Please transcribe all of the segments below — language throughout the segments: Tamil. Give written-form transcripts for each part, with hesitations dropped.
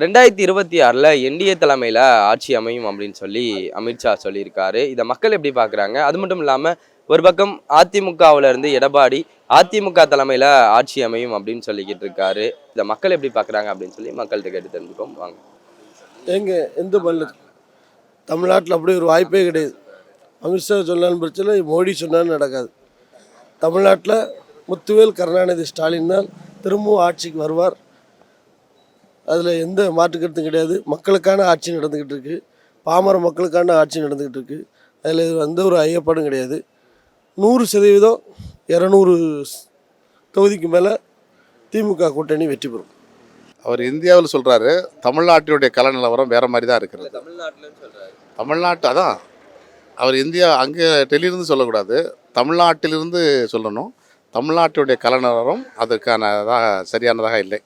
2026ல என்டிஏ தலைமையில ஆட்சி அமையும் அப்படின்னு சொல்லி அமித்ஷா சொல்லியிருக்காரு. இதை மக்கள் எப்படி பார்க்குறாங்க? அது மட்டும் இல்லாம ஒரு பக்கம் அதிமுகவுல இருந்து எடப்பாடி அதிமுக தலைமையில ஆட்சி அமையும் அப்படின்னு சொல்லிக்கிட்டு இருக்காரு. இதை மக்கள் எப்படி பார்க்குறாங்க அப்படின்னு சொல்லி மக்கள்கிட்ட கேட்டு தெரிஞ்சுக்கோம் வாங்க. எங்க எந்த மாநில தமிழ்நாட்டில் அப்படி ஒரு வாய்ப்பே கிடையாது. அமித்ஷா சொன்னாலும் பிரச்சனை, மோடி சொன்னாலும் நடக்காது. தமிழ்நாட்டில் முத்துவேல் கருணாநிதி ஸ்டாலின் தான் திரும்பவும் ஆட்சிக்கு வருவார். அதில் எந்த மாற்று கருத்தும் கிடையாது. மக்களுக்கான ஆட்சி நடந்துக்கிட்டு இருக்குது. பாமர மக்களுக்கான ஆட்சி நடந்துக்கிட்டு இருக்குது. அதில் எந்த ஒரு ஐயப்பாடும் கிடையாது. 100% 200 தொகுதிக்கு மேலே திமுக கூட்டணி வெற்றி பெறும். அவர் இந்தியாவில் சொல்கிறாரு, தமிழ்நாட்டினுடைய கல நிலவரம் வேறு மாதிரி தான் இருக்கிறது. தமிழ்நாட்டு அதான் அவர் இந்தியா அங்கே டெல்லியிலிருந்து சொல்லக்கூடாது, தமிழ்நாட்டிலிருந்து சொல்லணும். தமிழ்நாட்டுடைய கல நிலவரம் அதற்கானதாக சரியானதாக இல்லை.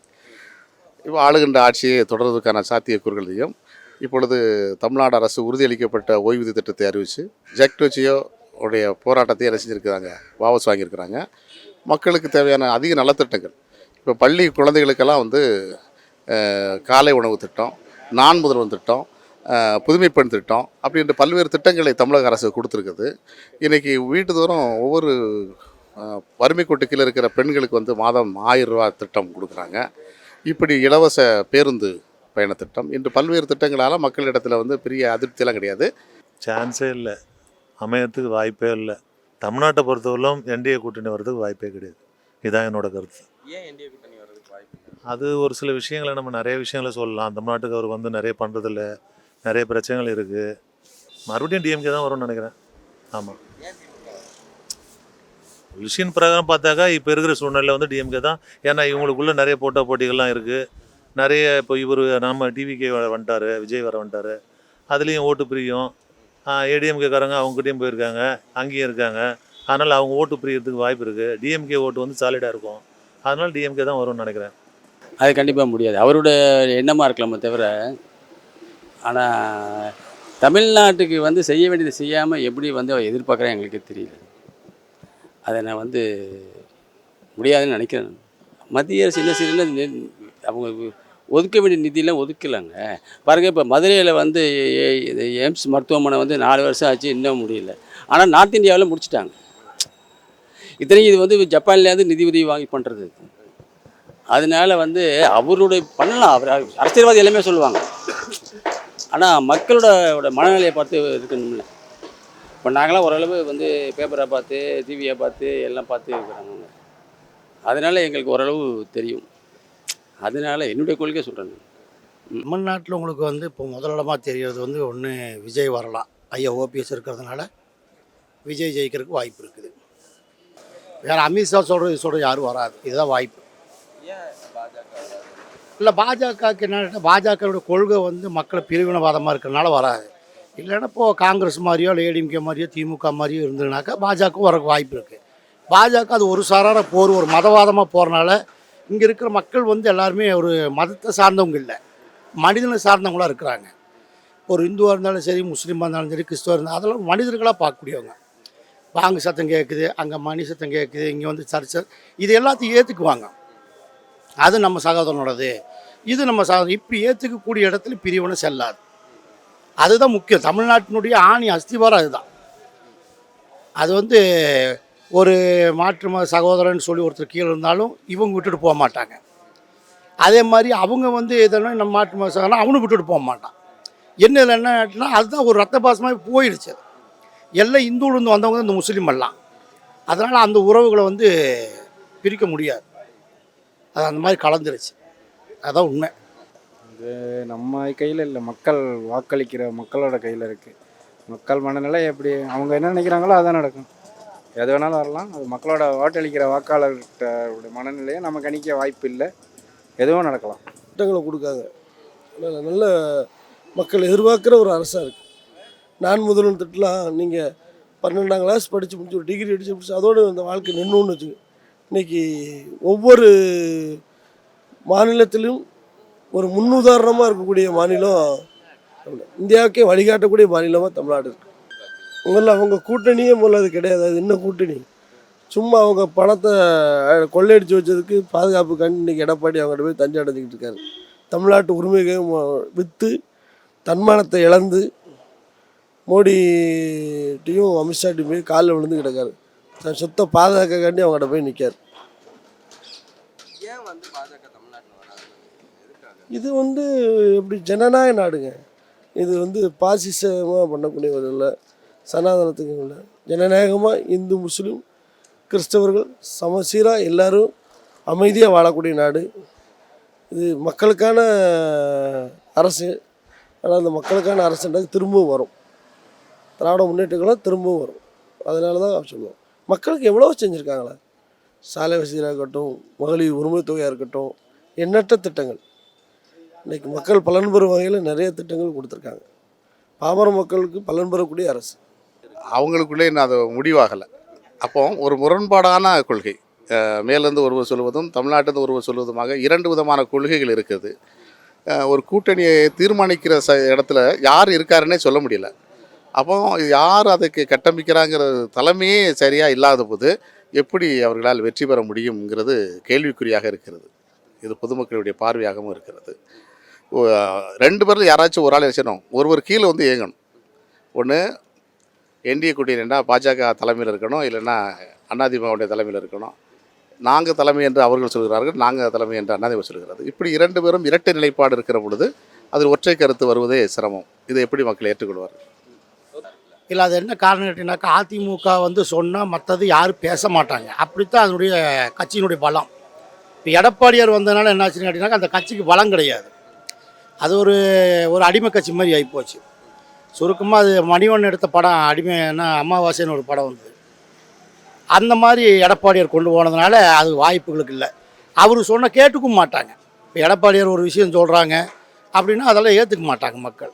இப்போ ஆளுகின்ற ஆட்சியை தொடர்வதற்கான சாத்தியக்கூறுகளையும் இப்பொழுது தமிழ்நாடு அரசு உறுதியளிக்கப்பட்ட ஓய்வூதிய திட்டத்தை அறிவித்து ஜெக்டோச்சியோ உடைய போராட்டத்தை என்ன செஞ்சுருக்கிறாங்க, வாபஸ் வாங்கியிருக்கிறாங்க. மக்களுக்கு தேவையான அதிக நலத்திட்டங்கள், இப்போ பள்ளி குழந்தைகளுக்கெல்லாம் காலை உணவு திட்டம், நான் முதல்வன் திட்டம், புதுமைப்பெண் திட்டம் அப்படின்ற பல்வேறு திட்டங்களை தமிழக அரசு கொடுத்துருக்குது. இன்றைக்கி வீட்டுதோறும் ஒவ்வொரு வறுமை கோட்டுக்கீழே இருக்கிற பெண்களுக்கு மாதம் 1000 ரூபா திட்டம் கொடுக்குறாங்க. இப்படி இலவச பேருந்து பயண திட்டம், இன்று பல்வேறு திட்டங்களால் மக்களிடத்தில் பெரிய அதிருப்தியெல்லாம் கிடையாது. சான்ஸே இல்லை, அமையத்துக்கு வாய்ப்பே இல்லை. தமிழ்நாட்டை பொறுத்தவரையிலும் என்டிஏ கூட்டணி வர்றதுக்கு வாய்ப்பே கிடையாது. இதுதான் என்னோட கருத்து. ஏன் என்டிஏ கூட்டணி வர்றதுக்கு வாய்ப்பு? அது ஒரு சில விஷயங்களை நம்ம நிறைய விஷயங்களை சொல்லலாம். தமிழ்நாட்டுக்கு அவர் நிறைய பண்ணுறதில்ல, நிறைய பிரச்சனைகள் இருக்குது. மறுபடியும் டிஎம்கே தான் வரும்னு நினைக்கிறேன். ஆமாம், விஷயம் பிரகாரம் பார்த்தாக்கா இப்போ இருக்கிற சூழ்நிலையில் டிஎம்கே தான். ஏன்னா இவங்களுக்குள்ளே நிறைய போட்டிகள்லாம் இருக்குது. நிறைய இப்போ இவர் நம்ம டிவிகே வந்துட்டார், விஜய் வர வந்துட்டார், அதுலேயும் ஓட்டு பிரியும். ஏடிஎம்கேக்காரங்க அவங்ககிட்டையும் போயிருக்காங்க, அங்கேயும் இருக்காங்க. அதனால் அவங்க ஓட்டு பிரியறதுக்கு வாய்ப்பு இருக்குது. டிஎம்கே ஓட்டு சாலிடாக இருக்கும். அதனால் டிஎம்கே தான் வரும்னு நினைக்கிறேன். அது கண்டிப்பாக முடியாது, அவரோட எண்ணமாக இருக்கலாமே தவிர. ஆனால் தமிழ்நாட்டுக்கு செய்ய வேண்டியதை செய்யாமல் எப்படி அவர் எதிர்பார்க்குறேன் எங்களுக்கு தெரியல. அதை நான் முடியாதுன்னு நினைக்கிறேன். மத்திய அரசு என்ன செய்யணும்னா, அவங்க ஒதுக்க வேண்டிய நிதியெலாம் ஒதுக்கலாங்க. பாருங்கள், இப்போ மதுரையில் எய்ம்ஸ் மருத்துவமனை 4 வருஷம் ஆச்சு, இன்னும் முடியல. ஆனால் நார்த் இந்தியாவில் முடிச்சிட்டாங்க. இத்தனைக்கும் இது ஜப்பான்லேருந்து நிதி உதவி வாங்கி பண்ணுறது. அதனால அவருடைய பண்ணலாம், அவர் அரசியல்வாதி எல்லாமே சொல்லுவாங்க. ஆனால் மக்களோட மனநிலையை பார்த்து இருக்கணும்ல. இப்போ நாங்களாம் ஓரளவு பேப்பரை பார்த்து, டிவியை பார்த்து எல்லாம் பார்த்து இருக்கிறாங்க. அதனால் எங்களுக்கு ஓரளவு தெரியும். அதனால் என்னுடைய கொள்கை சொல்கிறேன். தமிழ்நாட்டில் உங்களுக்கு இப்போ முதலிடமாக தெரிகிறது ஒன்று விஜய் வரலாம். ஐயா ஓபிஎஸ் இருக்கிறதுனால விஜய் ஜெயிக்கிறதுக்கு வாய்ப்பு இருக்குது. வேறு அமித்ஷா சொல்கிறது யாரும் வராது. இதுதான் வாய்ப்பு. இல்லை, பாஜகவுக்கு என்ன, பாஜகவுடைய கொள்கை மக்களை பிரிவினவாதமாக இருக்கிறதுனால வராது. இல்லைன்னா இப்போது காங்கிரஸ் மாதிரியோ இல்லை ஏடிஎம்கே மாதிரியோ திமுக மாதிரியோ இருந்ததுனாக்கா பாஜகவும் வரக்கு வாய்ப்பு இருக்குது. பாஜக அது ஒரு சாரார போர், ஒரு மதவாதமாக போகிறனால இங்கே இருக்கிற மக்கள் எல்லாருமே ஒரு மதத்தை சார்ந்தவங்க இல்லை, மனிதனை சார்ந்தவங்களாக இருக்கிறாங்க. ஒரு இந்துவாக இருந்தாலும் சரி, முஸ்லீமாக இருந்தாலும் சரி, கிறிஸ்துவாக இருந்தாலும் அதெல்லாம் மனிதர்களாக பார்க்கக்கூடியவங்க. பாங்கு சத்தம் கேட்குது, அங்கே மணி சத்தம் கேட்குது, இங்கே சர்ச்சை, இது எல்லாத்தையும் ஏற்றுக்குவாங்க. அது நம்ம சகோதரனோடது, இது நம்ம சகோதரன். இப்போ ஏற்றுக்கக்கூடிய இடத்துல பிரிவினை செல்லாது. அதுதான் முக்கியம். தமிழ்நாட்டினுடைய ஆணி அஸ்திவாரம் அதுதான். அது ஒரு மாற்று மத சகோதரன் சொல்லி ஒருத்தர் கீழே இருந்தாலும் இவங்க விட்டுட்டு போக மாட்டாங்க. அதே மாதிரி அவங்க எதனா நம்ம மாற்று மத சகோதரன் அவனும் விட்டுட்டு போக மாட்டான். என்ன என்னன்னா அதுதான் ஒரு ரத்த பாசமாக போயிடுச்சு. எல்லாம் இந்துவிலேருந்து வந்தவங்க இந்த முஸ்லீம் எல்லாம். அதனால் அந்த உறவுகளை பிரிக்க முடியாது. அது அந்த மாதிரி கலந்துருச்சு. அதுதான் உண்மை. இது நம்ம கையில் இல்லை, மக்கள் வாக்களிக்கிற மக்களோட கையில் இருக்குது. மக்கள் மனநிலை எப்படி அவங்க என்ன நினைக்கிறாங்களோ அதான் நடக்கும். எது வேணாலும் வரலாம். அது மக்களோட வாக்களிக்கிற வாக்காளர்கிட்ட மனநிலையை நம்ம கணிக்க வாய்ப்பு இல்லை. எதுவும் நடக்கலாம். திட்டங்களை கொடுக்காங்க. நல்ல மக்கள் எதிர்பார்க்குற ஒரு அரசாக இருக்குது. நான் முதல்வன் திட்டலாம். நீங்கள் 12ஆம் கிளாஸ் படித்து முடிச்சு ஒரு டிகிரி அடித்து முடிச்சு அதோடு அந்த வாழ்க்கை நின்றுன்னு வச்சுங்க. இன்றைக்கி ஒவ்வொரு மாநிலத்திலும் ஒரு முன்னுதாரணமாக இருக்கக்கூடிய மாநிலம் இந்தியாவுக்கே வழிகாட்டக்கூடிய மாநிலமாக தமிழ்நாடு இருக்குது. முதல்ல அவங்க கூட்டணியே முதல்ல அது கிடையாது. அது என்ன கூட்டணி? சும்மா அவங்க பணத்தை கொள்ளையடிச்சு வச்சதுக்கு பாதுகாப்பு கண்டு இன்றைக்கி எடப்பாடி அவங்ககிட்ட போய் தஞ்சை அடைஞ்சிக்கிட்டு இருக்காரு. தமிழ்நாட்டு உரிமையை விற்று தன்மானத்தை இழந்து மோடிட்டையும் அமித்ஷாட்டையும் போய் காலில் விழுந்து கிடக்காரு. தன் சொத்தை பாதுகாக்காண்டி அவங்ககிட்ட போய் நிற்கார். ஏன் வந்து பாஜக தமிழ்நாட்டில் வராது? எதுக்காக? இது எப்படி ஜனநாயக நாடுங்க. இது பாசிசமாக பண்ணக்கூடியவர் இல்லை, சனாதனத்துக்கு இல்லை. ஜனநாயகமாக இந்து முஸ்லீம் கிறிஸ்தவர்கள் சமசீராக எல்லாரும் அமைதியாக வாழக்கூடிய நாடு. இது மக்களுக்கான அரசு. ஆனால் அந்த மக்களுக்கான அரசுன்றது திரும்பவும் வரும். திராவிட முன்னேற்றங்களும் திரும்பவும் வரும். அதனால தான் சொல்லுவோம், மக்களுக்கு எவ்வளோ செஞ்சுருக்காங்களே. சாலை வசதியாக இருக்கட்டும், மகளிர் உரிமை தொகையாக இருக்கட்டும், எண்ணற்ற திட்டங்கள். இன்றைக்கி மக்கள் பலன் பெறும் வகையில் நிறைய திட்டங்கள் கொடுத்துருக்காங்க. பாமர மக்களுக்கு பலன் பெறக்கூடிய அரசு. அவங்களுக்குள்ளே இன்னும் அது முடிவாகலை. அப்போ ஒரு முரண்பாடான கொள்கை, மேலேருந்து ஒருவர் சொல்வதும் தமிழ்நாட்டிலிருந்து ஒருவர் சொல்வதுமாக 2 விதமான கொள்கைகள் இருக்குது. ஒரு கூட்டணியை தீர்மானிக்கிற இடத்துல யார் இருக்காருன்னே சொல்ல முடியல. அப்போ யார் அதுக்கு கட்டமைக்கிறாங்கிற தலைமையே சரியாக இல்லாத போது எப்படி அவர்களால் வெற்றி பெற முடியுங்கிறது கேள்விக்குறியாக இருக்கிறது. இது பொதுமக்களுடைய பார்வையாகவும் இருக்கிறது. 2 பேரில் யாராச்சும் ஒரு ஆள் செய்யணும், ஒருவர் கீழே இயங்கணும். ஒன்று என்டிஏ கூட்டணினா பாஜக தலைமையில் இருக்கணும், இல்லைன்னா அதிமுகவுடைய தலைமையில் இருக்கணும். நாங்கள் தலைமை என்று அவர்கள் சொல்கிறார்கள், நாங்கள் தலைமை என்று அதிமுக சொல்கிறது. இப்படி 2 பேரும் இரட்டை நிலைப்பாடு இருக்கிற பொழுது அதில் ஒற்றை கருத்து வருவதே சிரமம். இதை எப்படி மக்கள் ஏற்றுக்கொள்வார்கள்? இல்லை, அது என்ன காரணம் கேட்டிங்கனாக்கா, அதிமுக சொன்னால் மற்றது யாரும் பேச மாட்டாங்க. அப்படித்தான் அதனுடைய கட்சியினுடைய பலம். இப்போ எடப்பாடியார் வந்ததுனால என்னாச்சுன்னு கேட்டிங்கனாக்கா, அந்த கட்சிக்கு பலம் கிடையாது. அது ஒரு அடிமை கட்சி மாதிரி ஆகிப்போச்சு. சுருக்கமாக அது மணிவண்ணன் எடுத்த படம் அடிமைன்னா அமாவாசைன்னு ஒரு படம் வந்தது. அந்த மாதிரி எடப்பாடியார் கொண்டு போனதுனால அது வாய்ப்புகளுக்கு இல்லை. அவர் சொன்ன கேட்டுக்கும் மாட்டாங்க. இப்போ எடப்பாடியார் ஒரு விஷயம் சொல்கிறாங்க அப்படின்னா அதெல்லாம் ஏற்றுக்க மாட்டாங்க மக்கள்.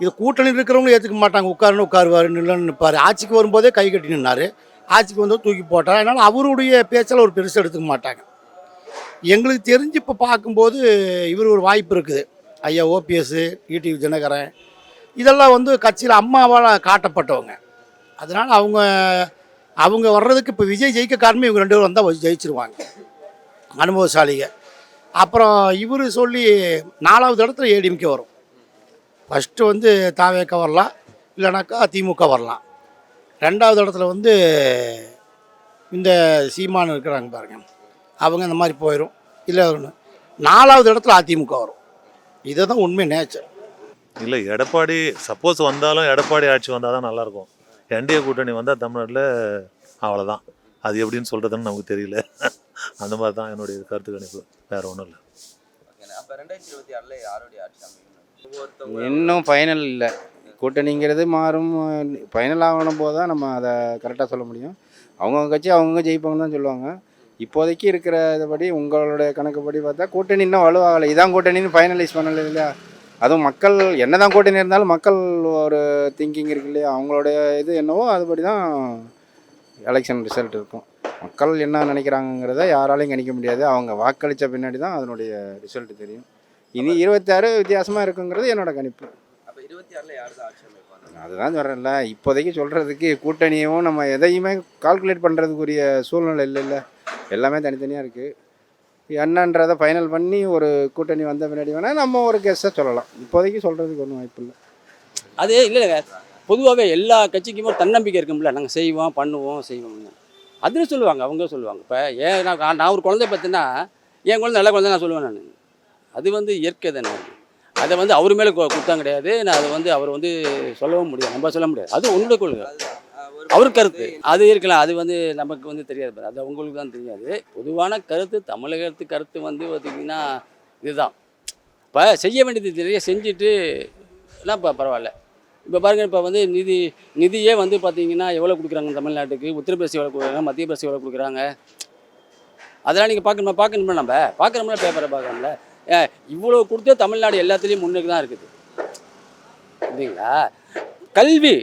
இது கூட்டணியில் இருக்கிறவங்களும் ஏற்றுக்க மாட்டாங்க. உட்காருவார், நில்லுன்னு நிற்பார். ஆட்சிக்கு வரும்போதே கை கட்டி நின்னார், ஆட்சிக்கு தூக்கி போட்டார். அதனால் அவருடைய பேச்சில் ஒரு பெருசாக எடுத்துக்க மாட்டாங்க. எங்களுக்கு தெரிஞ்சு இப்போ பார்க்கும்போது இவர் ஒரு வாய்ப்பு இருக்குது. ஐயா ஓபிஎஸ், டிடிவி தினகரன், இதெல்லாம் கட்சியில் அம்மாவால் காட்டப்பட்டவங்க. அதனால் அவங்க வர்றதுக்கு இப்போ விஜய் ஜெயிக்க காரணமே இவங்க 2 பேரும் வந்தால் ஜெயிச்சிருவாங்க, அனுபவசாலிங்க. அப்புறம் இவர் சொல்லி 4வது இடத்துல ஏடிஎம்கே வரும். ஃபஸ்ட்டு தாவேக்க வரலாம், இல்லைனாக்கா திமுக வரலாம். 2வது இடத்துல இந்த சீமான் இருக்கிறாங்க பாருங்க, அவங்க இந்த மாதிரி போயிடும். இல்லை 4வது இடத்துல அதிமுக வரும். இதை தான் உண்மை நேச்சர். இல்லை, எடப்பாடி சப்போஸ் வந்தாலும் எடப்பாடி ஆட்சி வந்தால் தான் நல்லாயிருக்கும். என்டிஏ கூட்டணி வந்தால் தமிழ்நாட்டில் அவ்வளோதான். அது எப்படின்னு சொல்கிறதுன்னு நமக்கு தெரியல. அந்த மாதிரி தான் என்னுடைய கருத்து கணிப்பு, வேறு ஒன்றும் இல்லை. அப்போ 2026 யாருடைய ஆட்சி அமையும்? இன்னும் ஃபைனல் இல்லை. கூட்டணிங்கிறது மாறும், ஃபைனல் ஆகணும் போது தான் நம்ம அதை கரெக்டாக சொல்ல முடியும். அவங்கவுங்க கட்சி அவங்கவுங்க ஜெயிப்பாங்க தான் சொல்லுவாங்க. இப்போதைக்கு இருக்கிற இதுபடி உங்களுடைய கணக்குப்படி பார்த்தா கூட்டணி இன்னும் வலுவாகலை. இதான் கூட்டணின்னு ஃபைனலைஸ் பண்ணலை இல்லையா? அதுவும் மக்கள் என்ன தான் கூட்டணி இருந்தாலும் மக்கள் ஒரு திங்கிங் இருக்கு இல்லையா? அவங்களுடைய இது என்னவோ அதுபடி தான் எலெக்ஷன் ரிசல்ட் இருக்கும். மக்கள் என்ன நினைக்கிறாங்கிறத யாராலையும் கணிக்க முடியாது. அவங்க வாக்களித்த பின்னாடி தான் அதனுடைய ரிசல்ட் தெரியும். இனி 26 வித்தியாசமாக இருக்குங்கிறது என்னோட கணிப்பு. அப்போ 26 யார் தான் ஆட்சி அமைப்பாங்க? அதுதான் சொல்கிறேன்ல, இப்போதைக்கு சொல்கிறதுக்கு கூட்டணியும் நம்ம எதையுமே கால்குலேட் பண்ணுறதுக்குரிய சூழ்நிலை இல்லைல்ல. எல்லாமே தனித்தனியாக இருக்குது. என்னன்றதை ஃபைனல் பண்ணி ஒரு கூட்டணி வந்த பின்னாடி வேணால் நம்ம ஒரு கெஸ்ஸாக சொல்லலாம். இப்போதைக்கு சொல்கிறதுக்கு ஒன்றும் வாய்ப்பு இல்லை. அது இல்லைங்க, பொதுவாகவே எல்லா கட்சிக்குமே ஒரு தன்னம்பிக்கை இருக்கும்ல, நாங்கள் செய்வோம், பண்ணுவோம், செய்வோம்னு. அதுன்னு சொல்லுவாங்க, அவங்க சொல்லுவாங்க. இப்போ ஏன் நான் ஒரு குழந்தை பார்த்தீங்கன்னா என் குழந்தை நல்ல குழந்தை நான் சொல்லுவேன். நான் அது இயற்கை தானே. அதை அவர் மேலே குத்தம் கிடையாது. நான் அதை அவர் சொல்லவும் முடியாது, நம்ம சொல்ல முடியாது. அது உன்னுடைய கொள்கை, அவர் கருத்து அது இருக்கலாம். அது நமக்கு தெரியாது, அது அவங்களுக்கு தான் தெரியாது. பொதுவான கருத்து, தமிழகத்து கருத்து பார்த்திங்கன்னா இதுதான். இப்போ செய்ய வேண்டியது நிறைய செஞ்சுட்டு இப்போ பரவாயில்ல. இப்போ பாருங்கள், இப்போ நிதியே பார்த்திங்கன்னா எவ்வளோ கொடுக்குறாங்க தமிழ்நாட்டுக்கு, உத்தரப்பிரதேசம் எவ்வளோ கொடுக்குறாங்க, மத்திய பிரதேசம் எவ்வளோ கொடுக்குறாங்க, அதெல்லாம் நீங்கள் பார்க்கணும்ல. நம்ம பார்க்குறோம்ல, பேப்பரை பார்க்குறோம்ல. இவ்வளோ கொடுத்தே தமிழ்நாடு எல்லாத்துலேயும் முன்னுக்கு தான் இருக்குது இல்லைங்களா? கல்வி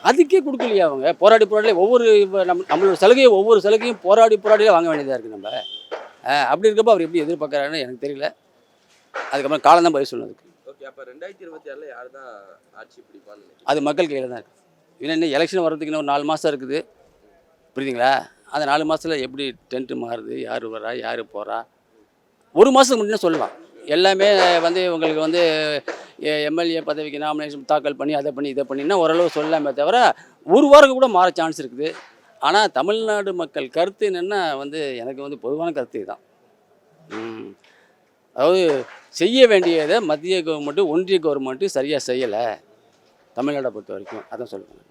அதுக்கே கொடுக்கலையா? அவங்க போராடி ஒவ்வொரு நம்மளோட ஒவ்வொரு சலுகையும் போராடியே வாங்க வேண்டியதாக இருக்குது நம்ம. அப்படி இருக்கப்போ அவர் எப்படி எதிர்பார்க்குறாருன்னு எனக்கு தெரியல. அதுக்கப்புறம் காலம் தான் பதில் சொன்னதுக்கு. ஓகே, அப்போ 2026 யார் தான் ஆட்சி பிடிப்பான்னு? அது மக்கள் கையில் தான் இருக்குது. இன்னும் எலெக்ஷன் வர்றதுக்கு இன்னும் 4 மாதம் இருக்குது, புரியுதுங்களா? அந்த 4 மாதத்தில் எப்படி டென்ட்டு மாறுது, யார் வரா, யார் போகிறா, 1 மாதத்துக்கு முன்னே சொல்லலாம். எல்லாமே வந்து இவங்களுக்கு வந்து எம்எல்ஏ பதவிக்கு நாமினேஷன் தாக்கல் பண்ணி அதை பண்ணி இதை பண்ணினா ஓரளவு சொல்லலாமே தவிர ஒரு வாரம் கூட மாற சான்ஸ் இருக்குது. ஆனால் தமிழ்நாடு மக்கள் கருத்து என்னென்னா வந்து எனக்கு வந்து பொதுவான கருத்து தான். அதாவது செய்ய வேண்டியதை மத்திய கவர்மெண்ட்டு ஒன்றிய கவர்மெண்ட்டு சரியாக செய்யலை தமிழ்நாட்டை பொறுத்த வரைக்கும், அதான் சொல்லுவேன்.